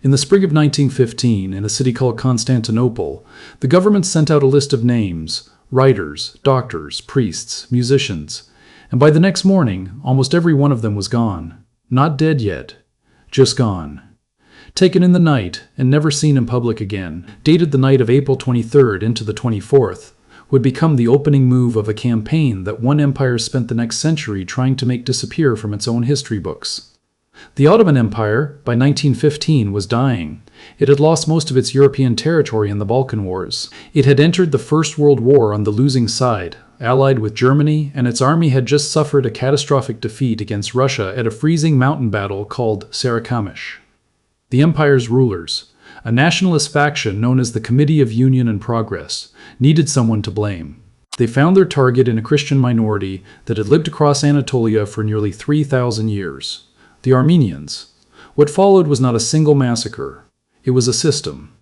In the spring of 1915, in a city called Constantinople, the government sent out a list of names: writers, doctors, priests, musicians. And by the next morning, almost every one of them was gone. Not dead yet, just gone. Taken in the night and never seen in public again, dated the night of April 23rd into the 24th, would become the opening move of a campaign that one empire spent the next century trying to make disappear from its own history books. The Ottoman Empire, by 1915, was dying. It had lost most of its European territory in the Balkan Wars. It had entered the First World War on the losing side, allied with Germany, and its army had just suffered a catastrophic defeat against Russia at a freezing mountain battle called Sarikamish. The empire's rulers, a nationalist faction known as the Committee of Union and Progress, needed someone to blame. They found their target in a Christian minority that had lived across Anatolia for nearly 3,000 years. The Armenians. What followed was not a single massacre. It was a system.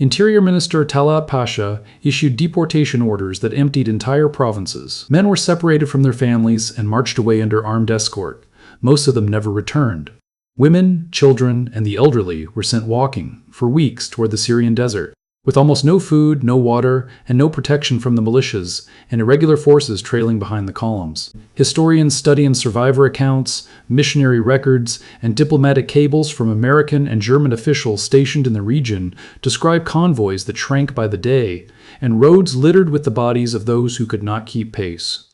Interior Minister Talat Pasha issued deportation orders that emptied entire provinces. Men were separated from their families and marched away under armed escort. Most of them never returned. Women, children, and the elderly were sent walking, for weeks, toward the Syrian desert, with almost no food, no water, and no protection from the militias, and irregular forces trailing behind the columns. Historians studying survivor accounts, missionary records, and diplomatic cables from American and German officials stationed in the region describe convoys that shrank by the day, and roads littered with the bodies of those who could not keep pace.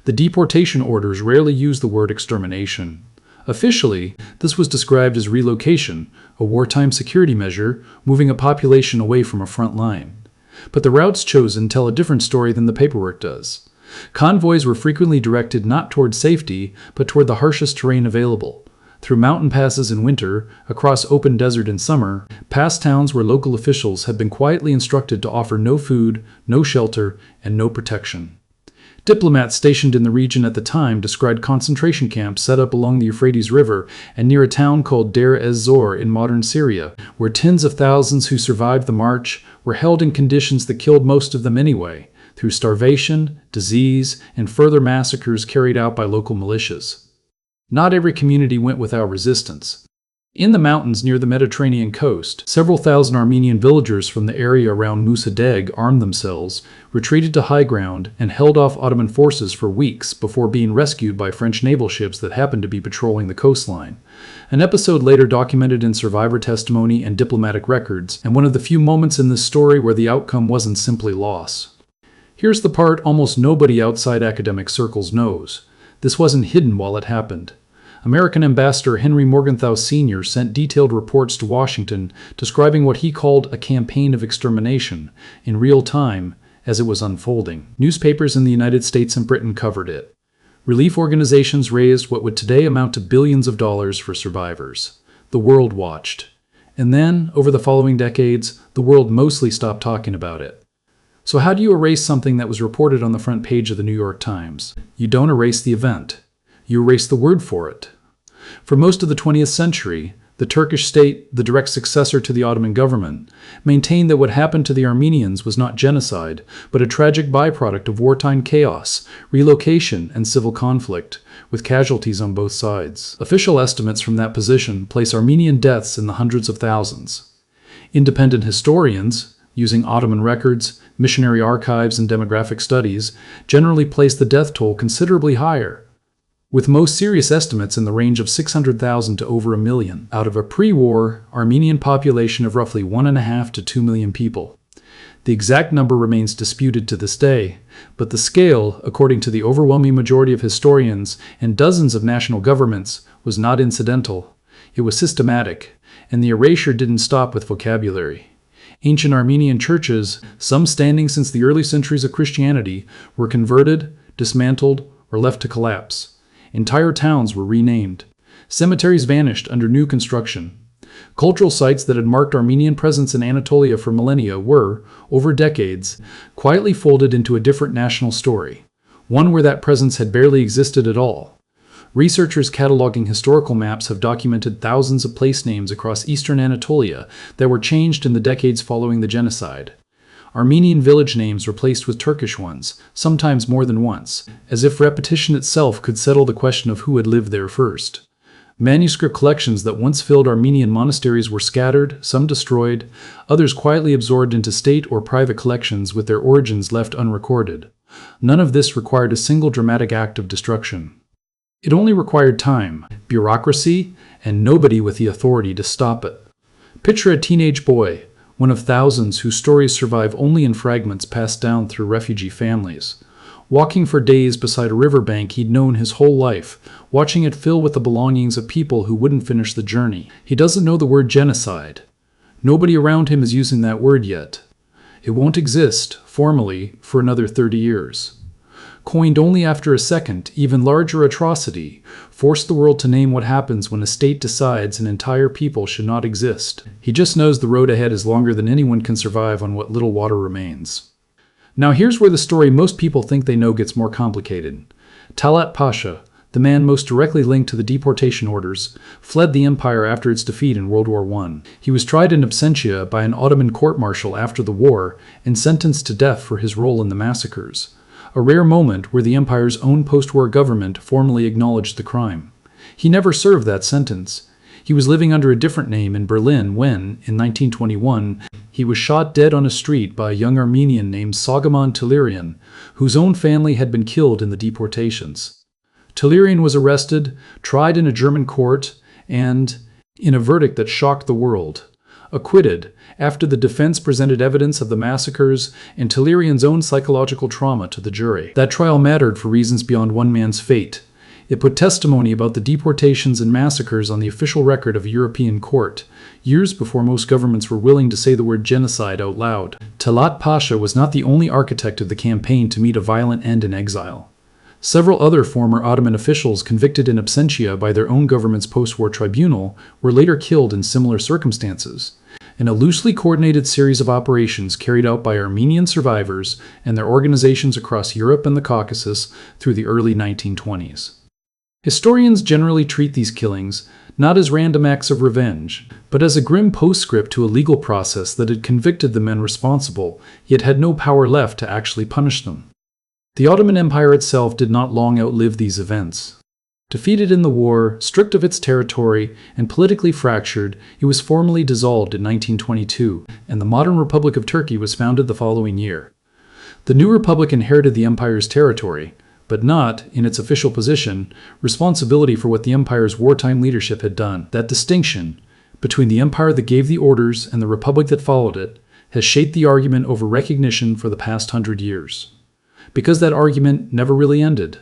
The deportation orders rarely use the word extermination. Officially, this was described as relocation, a wartime security measure, moving a population away from a front line. But the routes chosen tell a different story than the paperwork does. Convoys were frequently directed not toward safety, but toward the harshest terrain available. Through mountain passes in winter, across open desert in summer, past towns where local officials had been quietly instructed to offer no food, no shelter, and no protection. Diplomats stationed in the region at the time described concentration camps set up along the Euphrates River and near a town called Deir ez-Zor in modern Syria, where tens of thousands who survived the march were held in conditions that killed most of them anyway, through starvation, disease, and further massacres carried out by local militias. Not every community went without resistance. In the mountains near the Mediterranean coast, several thousand Armenian villagers from the area around Musadeg armed themselves, retreated to high ground, and held off Ottoman forces for weeks before being rescued by French naval ships that happened to be patrolling the coastline. An episode later documented in survivor testimony and diplomatic records, and one of the few moments in this story where the outcome wasn't simply loss. Here's the part almost nobody outside academic circles knows. This wasn't hidden while it happened. American Ambassador Henry Morgenthau Sr. sent detailed reports to Washington describing what he called a campaign of extermination in real time as it was unfolding. Newspapers in the United States and Britain covered it. Relief organizations raised what would today amount to billions of dollars for survivors. The world watched. And then, over the following decades, the world mostly stopped talking about it. So how do you erase something that was reported on the front page of the New York Times? You don't erase the event. You erase the word for it. For most of the 20th century, the Turkish state, the direct successor to the Ottoman government, maintained that what happened to the Armenians was not genocide, but a tragic byproduct of wartime chaos, relocation, and civil conflict, with casualties on both sides. Official estimates from that position place Armenian deaths in the hundreds of thousands. Independent historians, using Ottoman records, missionary archives, and demographic studies, generally place the death toll considerably higher, with most serious estimates in the range of 600,000 to over 1 million, out of a pre-war Armenian population of roughly 1.5 to 2 million people. The exact number remains disputed to this day, but the scale, according to the overwhelming majority of historians and dozens of national governments, was not incidental. It was systematic, and the erasure didn't stop with vocabulary. Ancient Armenian churches, some standing since the early centuries of Christianity, were converted, dismantled, or left to collapse. Entire towns were renamed. Cemeteries vanished under new construction. Cultural sites that had marked Armenian presence in Anatolia for millennia were, over decades, quietly folded into a different national story, one where that presence had barely existed at all. Researchers cataloging historical maps have documented thousands of place names across eastern Anatolia that were changed in the decades following the genocide. Armenian village names replaced with Turkish ones, sometimes more than once, as if repetition itself could settle the question of who had lived there first. Manuscript collections that once filled Armenian monasteries were scattered, some destroyed, others quietly absorbed into state or private collections with their origins left unrecorded. None of this required a single dramatic act of destruction. It only required time, bureaucracy, and nobody with the authority to stop it. Picture a teenage boy, one of thousands whose stories survive only in fragments passed down through refugee families. Walking for days beside a riverbank he'd known his whole life, watching it fill with the belongings of people who wouldn't finish the journey. He doesn't know the word genocide. Nobody around him is using that word yet. It won't exist, formally, for another 30 years. Coined only after a second, even larger atrocity, forced the world to name what happens when a state decides an entire people should not exist. He just knows the road ahead is longer than anyone can survive on what little water remains. Now here's where the story most people think they know gets more complicated. Talat Pasha, the man most directly linked to the deportation orders, fled the empire after its defeat in World War I. He was tried in absentia by an Ottoman court-martial after the war and sentenced to death for his role in the massacres, a rare moment where the empire's own post-war government formally acknowledged the crime. He never served that sentence. He was living under a different name in Berlin when, in 1921, he was shot dead on a street by a young Armenian named Soghomon Tehlirian, whose own family had been killed in the deportations. Tehlirian was arrested, tried in a German court, and, in a verdict that shocked the world, acquitted after the defense presented evidence of the massacres and Tehlirian's own psychological trauma to the jury. That trial mattered for reasons beyond one man's fate. It put testimony about the deportations and massacres on the official record of a European court, years before most governments were willing to say the word genocide out loud. Talat Pasha was not the only architect of the campaign to meet a violent end in exile. Several other former Ottoman officials convicted in absentia by their own government's post-war tribunal were later killed in similar circumstances, in a loosely coordinated series of operations carried out by Armenian survivors and their organizations across Europe and the Caucasus through the early 1920s. Historians generally treat these killings not as random acts of revenge, but as a grim postscript to a legal process that had convicted the men responsible, yet had no power left to actually punish them. The Ottoman Empire itself did not long outlive these events. Defeated in the war, stripped of its territory, and politically fractured, it was formally dissolved in 1922, and the modern Republic of Turkey was founded the following year. The new republic inherited the empire's territory, but not, in its official position, responsibility for what the empire's wartime leadership had done. That distinction between the empire that gave the orders and the republic that followed it has shaped the argument over recognition for the past 100 years. Because that argument never really ended.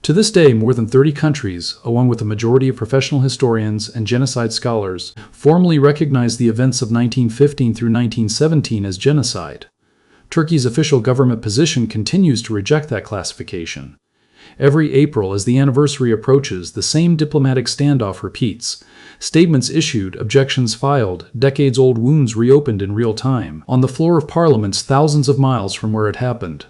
To this day, more than 30 countries, along with a majority of professional historians and genocide scholars, formally recognize the events of 1915 through 1917 as genocide. Turkey's official government position continues to reject that classification. Every April, as the anniversary approaches, the same diplomatic standoff repeats. Statements issued, objections filed, decades-old wounds reopened in real time, on the floor of parliaments thousands of miles from where it happened.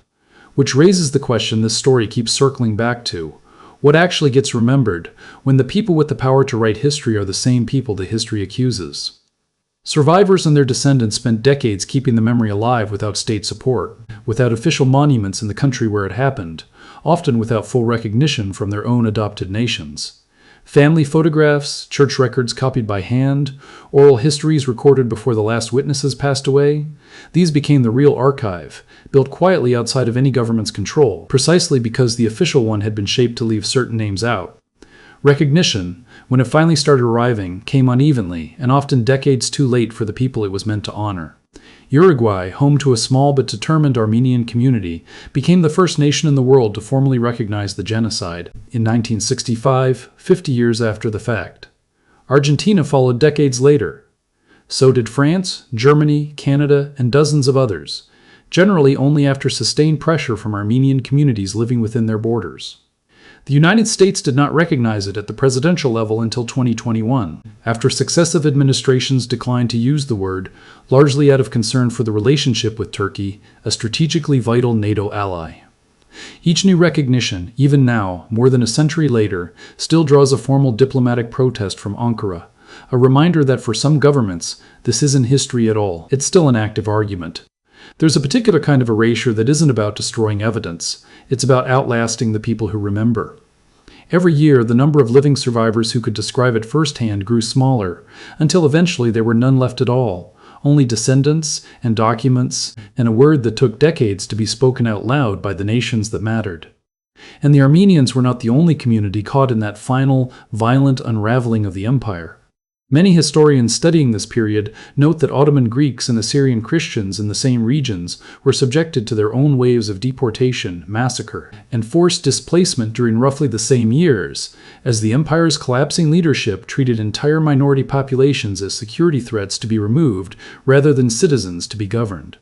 Which raises the question this story keeps circling back to. What actually gets remembered when the people with the power to write history are the same people the history accuses? Survivors and their descendants spent decades keeping the memory alive without state support, without official monuments in the country where it happened, often without full recognition from their own adopted nations. Family photographs, church records copied by hand, oral histories recorded before the last witnesses passed away, these became the real archive, built quietly outside of any government's control, precisely because the official one had been shaped to leave certain names out. Recognition, when it finally started arriving, came unevenly and often decades too late for the people it was meant to honor. Uruguay, home to a small but determined Armenian community, became the first nation in the world to formally recognize the genocide in 1965, 50 years after the fact. Argentina followed decades later. So did France, Germany, Canada, and dozens of others, generally only after sustained pressure from Armenian communities living within their borders. The United States did not recognize it at the presidential level until 2021, after successive administrations declined to use the word, largely out of concern for the relationship with Turkey, a strategically vital NATO ally. Each new recognition, even now, more than a century later, still draws a formal diplomatic protest from Ankara, a reminder that for some governments, this isn't history at all. It's still an active argument. There's a particular kind of erasure that isn't about destroying evidence. It's about outlasting the people who remember. Every year, the number of living survivors who could describe it firsthand grew smaller, until eventually there were none left at all, only descendants and documents and a word that took decades to be spoken out loud by the nations that mattered. And the Armenians were not the only community caught in that final, violent unraveling of the empire. Many historians studying this period note that Ottoman Greeks and Assyrian Christians in the same regions were subjected to their own waves of deportation, massacre, and forced displacement during roughly the same years, as the empire's collapsing leadership treated entire minority populations as security threats to be removed rather than citizens to be governed.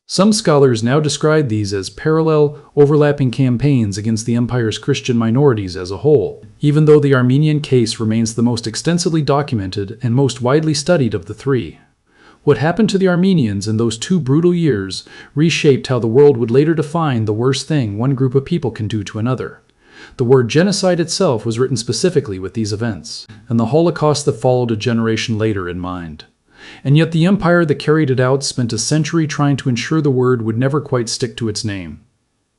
Some scholars now describe these as parallel, overlapping campaigns against the empire's Christian minorities as a whole, even though the Armenian case remains the most extensively documented and most widely studied of the three. What happened to the Armenians in those 2 brutal years reshaped how the world would later define the worst thing one group of people can do to another. The word genocide itself was written specifically with these events, and the Holocaust that followed a generation later in mind. And yet the empire that carried it out spent a century trying to ensure the word would never quite stick to its name.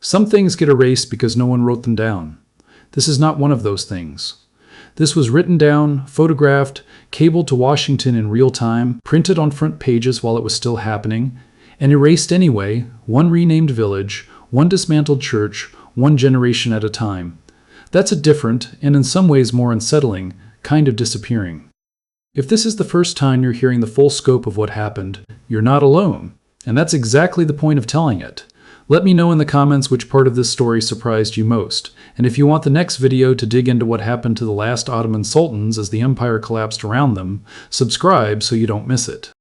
Some things get erased because no one wrote them down. This is not one of those things. This was written down, photographed, cabled to Washington in real time, printed on front pages while it was still happening, and erased anyway, one renamed village, one dismantled church, one generation at a time. That's a different, and in some ways more unsettling, kind of disappearing. If this is the first time you're hearing the full scope of what happened, you're not alone, and that's exactly the point of telling it. Let me know in the comments which part of this story surprised you most, and if you want the next video to dig into what happened to the last Ottoman sultans as the empire collapsed around them, subscribe so you don't miss it.